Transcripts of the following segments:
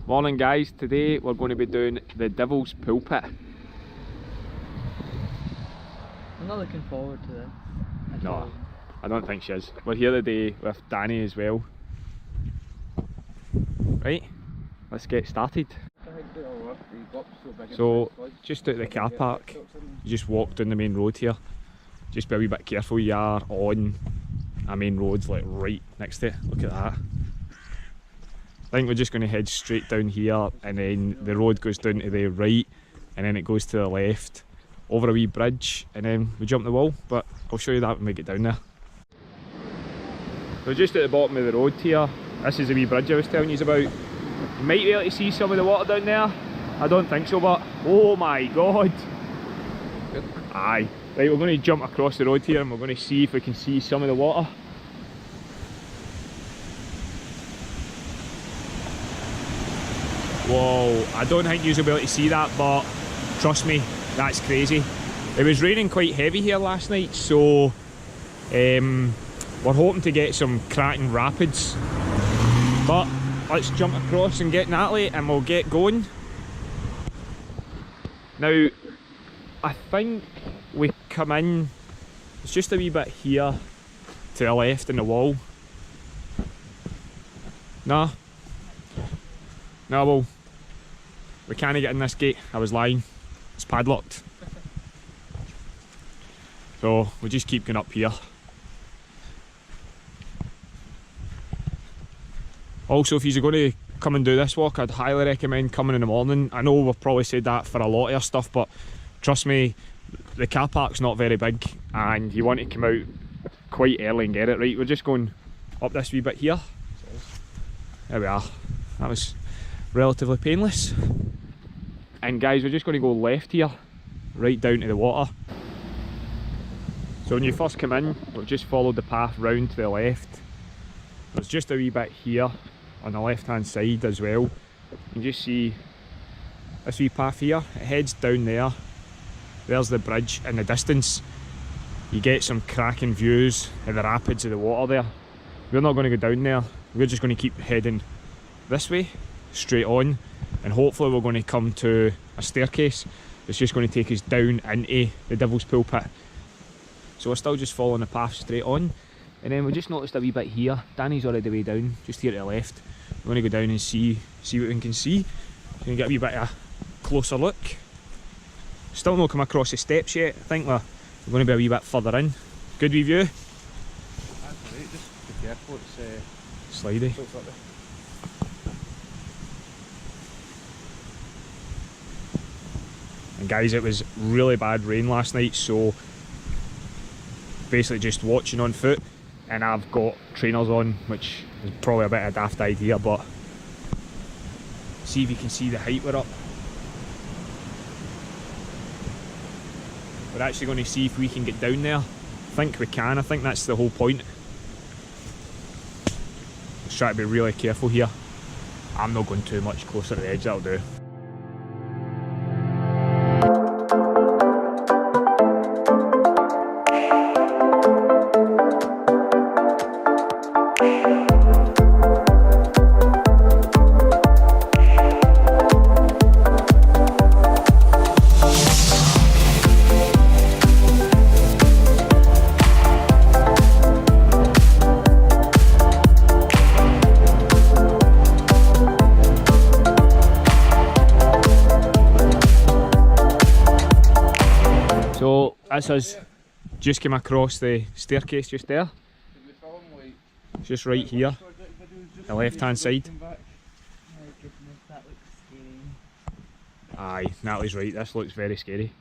Morning guys, today we're going to be doing the Devil's Pulpit. I'm not looking forward to this. No, I don't think she is. We're here today with Danny as well. Right, let's get started. So, just out of the car park, you just walk down the main road here. Just be a wee bit careful, you are on a main road like right next to it. Look at that. I think we're just going to head straight down here, and then the road goes down to the right, and then it goes to the left, over a wee bridge, and then we jump the wall, but I'll show you that when we get down there. So just at the bottom of the road here, this is the wee bridge I was telling you about. You might be able to see some of the water down there. I don't think so, but oh my god! Aye. Right, we're going to jump across the road here and we're going to see if we can see some of the water. Whoa, I don't think you'll be able to see that, but trust me, that's crazy. It was raining quite heavy here last night, so we're hoping to get some cracking rapids. But let's jump across and get Natalie and we'll get going. Now, I think we come in, it's just a wee bit here to the left in the wall. No, well, we can't get in this gate. I was lying, it's padlocked. So we'll just keep going up here. Also, if you're going to come and do this walk, I'd highly recommend coming in the morning. I know we've probably said that for a lot of our stuff, but trust me, the car park's not very big and you want to come out quite early and get it right. We're just going up this wee bit here. There we are. That was relatively painless. And guys, we're just going to go left here, right down to the water. So when you first come in, we've just followed the path round to the left. There's just a wee bit here on the left hand side as well. You can just see this wee path here, it heads down there. There's the bridge in the distance. You get some cracking views of the rapids of the water there. We're not going to go down there, we're just going to keep heading this way, straight on, and hopefully we're going to come to a staircase that's just going to take us down into the Devil's Pulpit. So we're still just following the path straight on, and then we just noticed a wee bit here. Danny's already way down, just here to the left. We're going to go down and see what we can see. So we can get a wee bit of a closer look. Still not come across the steps yet. I think we're going to be a wee bit further in. Good wee view. That's right, just be careful, it's slidey. And guys, it was really bad rain last night, so basically just watching on foot, and I've got trainers on, which is probably a bit of a daft idea, but see if you can see the height we're up. We're actually going to see if we can get down there. I think we can, I think that's the whole point. Let's try to be really careful here. I'm not going too much closer to the edge, that'll do. So that's us just came across the staircase just there. It's just right here, the left hand side. My goodness, that looks scary. Aye, Natalie's right, this looks very scary.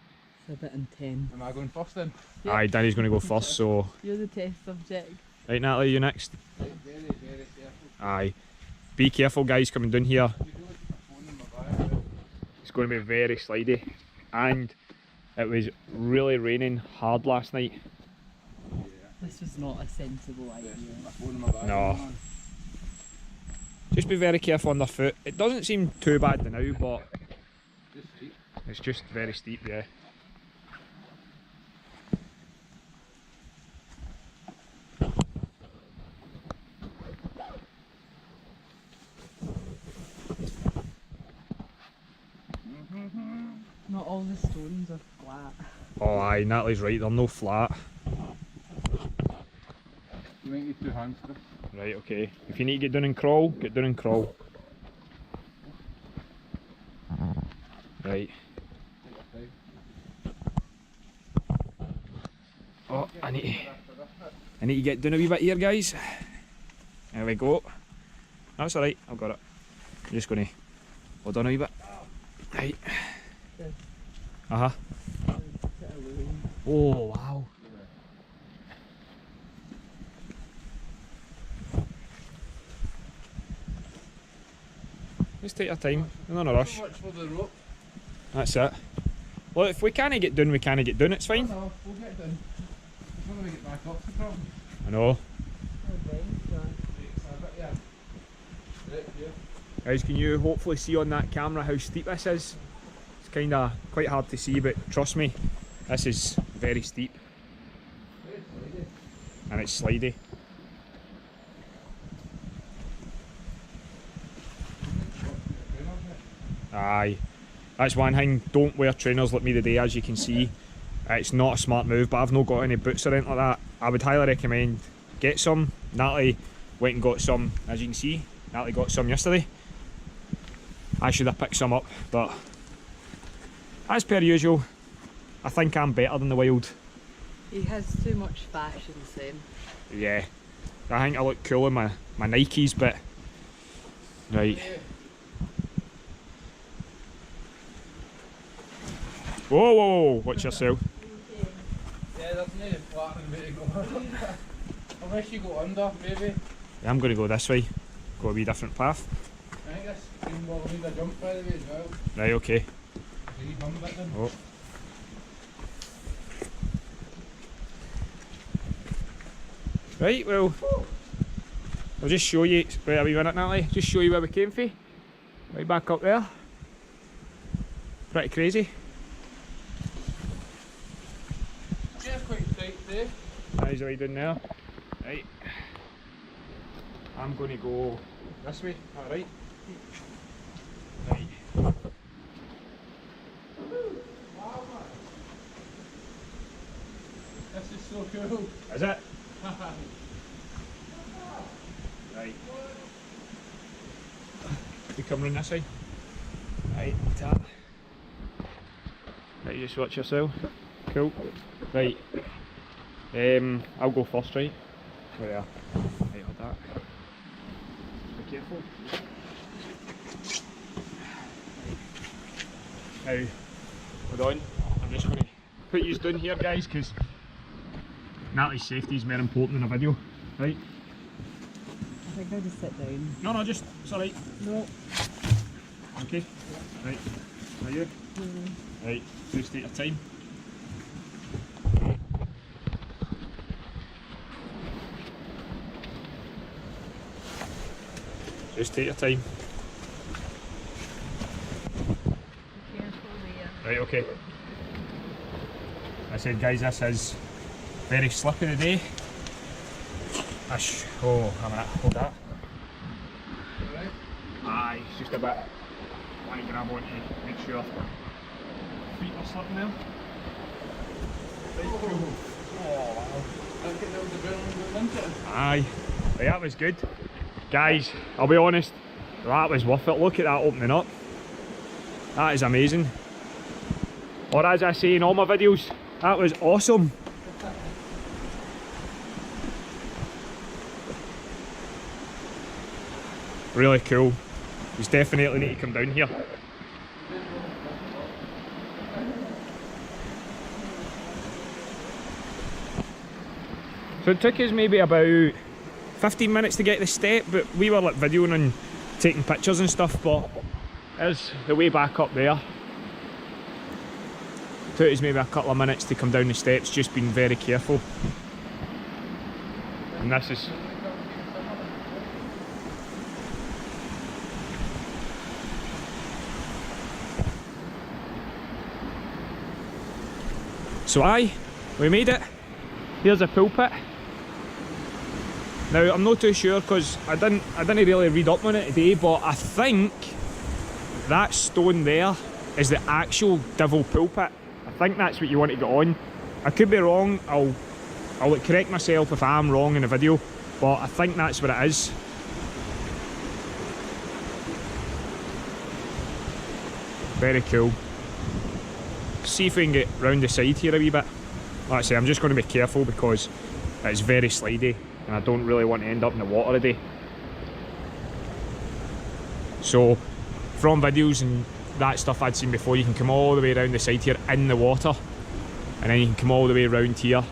It's a bit intense. Am I going first then? Yeah. Aye, Danny's going to go first, so... You're the test subject. Right Natalie, you next? Very, very careful. Aye. Be careful guys coming down here. It's going to be very slidey. And it was really raining hard last night. Yeah. This was not a sensible idea. No. Just be very careful on the foot. It doesn't seem too bad now, but it's just very steep, yeah. All the stones are flat. Oh aye, Natalie's right, they're no flat. You might need 2 hands for it. Right, okay. If you need to get down and crawl, get down and crawl. Right. Oh, I need to get down a wee bit here, guys. There we go. That's alright, I've got it. I'm just going to hold on a wee bit. Right. Uh-huh. Oh, wow. Just take your time, we're not in a rush. So much for the rope. That's it. Well, if we can't get down, we can't get down, it's fine. No, we'll get down. It's when we get back up's the problem. I know. Okay, done. Yeah. Right here. Guys, can you hopefully see on that camera how steep this is? It's kind of quite hard to see, but trust me, this is very steep. And it's slidey. Aye, that's one thing, don't wear trainers like me today, as you can see. It's not a smart move, but I've not got any boots or anything like that. I would highly recommend get some. Natalie went and got some, as you can see. Natalie got some yesterday. I should have picked some up, but as per usual, I think I'm better than the Wild. He has too much fashion sense. Yeah, I think I look cool in my Nikes, but right. Whoa, whoa, whoa, watch yourself. Yeah, there's no flattering way to go. Unless you go under, maybe. Yeah, I'm going to go this way, go a wee different path. I think this green ball will need a jump by the way as well. Right, okay. Can you come a bit then? Oh. Right, well, I'll just show you, wait a wee minute Natalie, just show you where we came from. Right back up there. Pretty crazy. Yeah, it's quite tight there. How's the way down there? Right. I'm going to go this way, alright? Right. Wow, man. This is so cool. Is it? Right. You come round this side. Right, tap. Right, you just watch yourself. Cool. Right. I'll go first, right? Oh yeah. Right, hold that. Be careful. Now, hold on. I'm just going to put you down here, guys, because Natalie's safety is more important than a video. Right? I think I'll just sit down. No, just, it's alright. No. Okay. Right. Are you? Right. Just take your time. Just take your time. Careful there. Right, okay. I said, guys, this is very slippy today. Oh, a minute, hold that. Alright. Aye, it's just a bit. I want to grab on to make sure feet are slipping there. Right, cool. Oh, wow. I'll get down the adrenaline going into it. Aye, right, that was good. Guys, I'll be honest, that was worth it. Look at that opening up. That is amazing. Or as I say in all my videos, that was awesome. Really cool. You definitely need to come down here. So it took us maybe about 15 minutes to get the step, but we were like videoing and taking pictures and stuff, but there's the way back up there. It took us maybe a couple of minutes to come down the steps, just being very careful. And this is... So aye, we made it. Here's a pulpit. Now I'm not too sure because I didn't really read up on it today, but I think that stone there is the actual Devil Pulpit. I think that's what you want to get on. I could be wrong, I'll correct myself if I am wrong in the video, but I think that's what it is. Very cool. See if we can get round the side here a wee bit. Like I say, I'm just going to be careful because it's very slidey and I don't really want to end up in the water today. So from videos and that stuff I'd seen before, you can come all the way around the side here in the water, and then you can come all the way around here,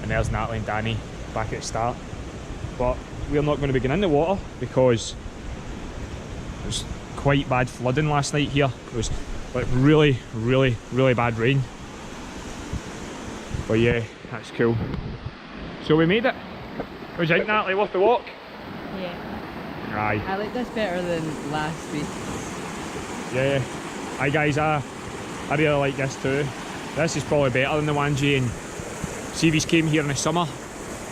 and there's Natalie and Danny back at the start. But we're not going to be going in the water because it was quite bad flooding last night here. It was like really bad rain. But yeah, that's cool. So we made it. What do you think, Natalie? Worth the walk? Yeah. Aye. I like this better than last week. Yeah. Aye guys, I really like this too. This is probably better than the 1G, and see if you came here in the summer,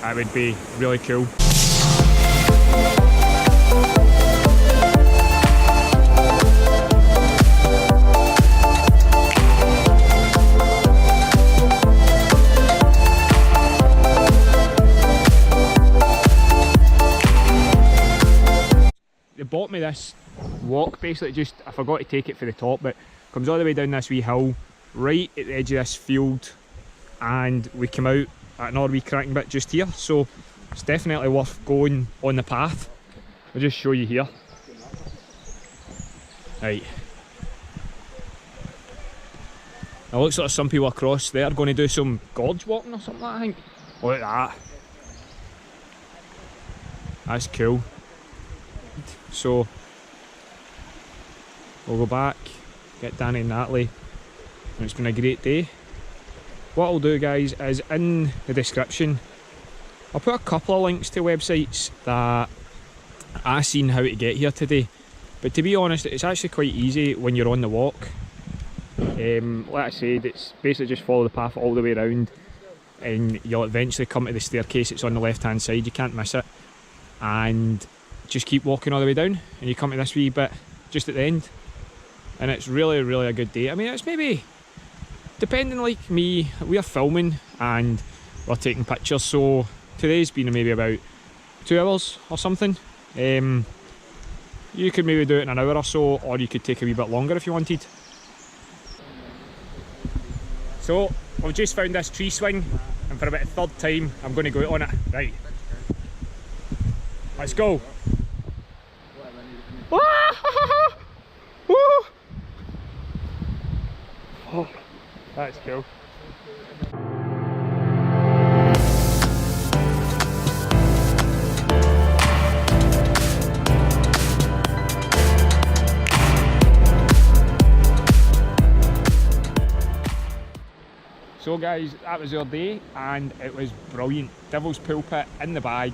it would be really cool. They bought me this walk, basically just, I forgot to take it for the top, but comes all the way down this wee hill, right at the edge of this field, and we come out at another wee cracking bit just here, so it's definitely worth going on the path. I'll just show you here. Right. It looks like some people across there are going to do some gorge walking or something, I think. Look at that. That's cool. So we'll go back, get Danny and Natalie, and it's been a great day. What I'll do, guys, is in the description I'll put a couple of links to websites that I seen how to get here today, but to be honest it's actually quite easy when you're on the walk. Like I said, it's basically just follow the path all the way around and you'll eventually come to the staircase. It's on the left hand side, you can't miss it, and just keep walking all the way down and you come to this wee bit just at the end, and it's really a good day. I mean, it's maybe, depending, like me, we are filming and we're taking pictures, so today's been maybe about 2 hours or something. You could maybe do it in an hour or so, or you could take a wee bit longer if you wanted. So I've just found this tree swing, and for about the 3rd time I'm going to go on it. Right, let's go. Oh, that's cool. So guys, that was our day and it was brilliant. Devil's Pulpit in the bag,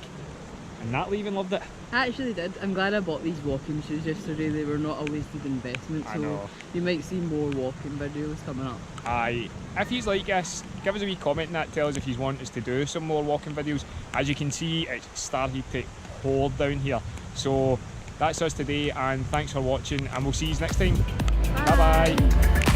and Natalie even loved it. I actually did. I'm glad I bought these walking shoes yesterday. They were not a wasted investment, so you might see more walking videos coming up. Aye. If you like this, give us a wee comment and that, tell us if you want us to do some more walking videos. As you can see, it's started to pour down here. So that's us today, and thanks for watching, and we'll see you next time. Bye bye.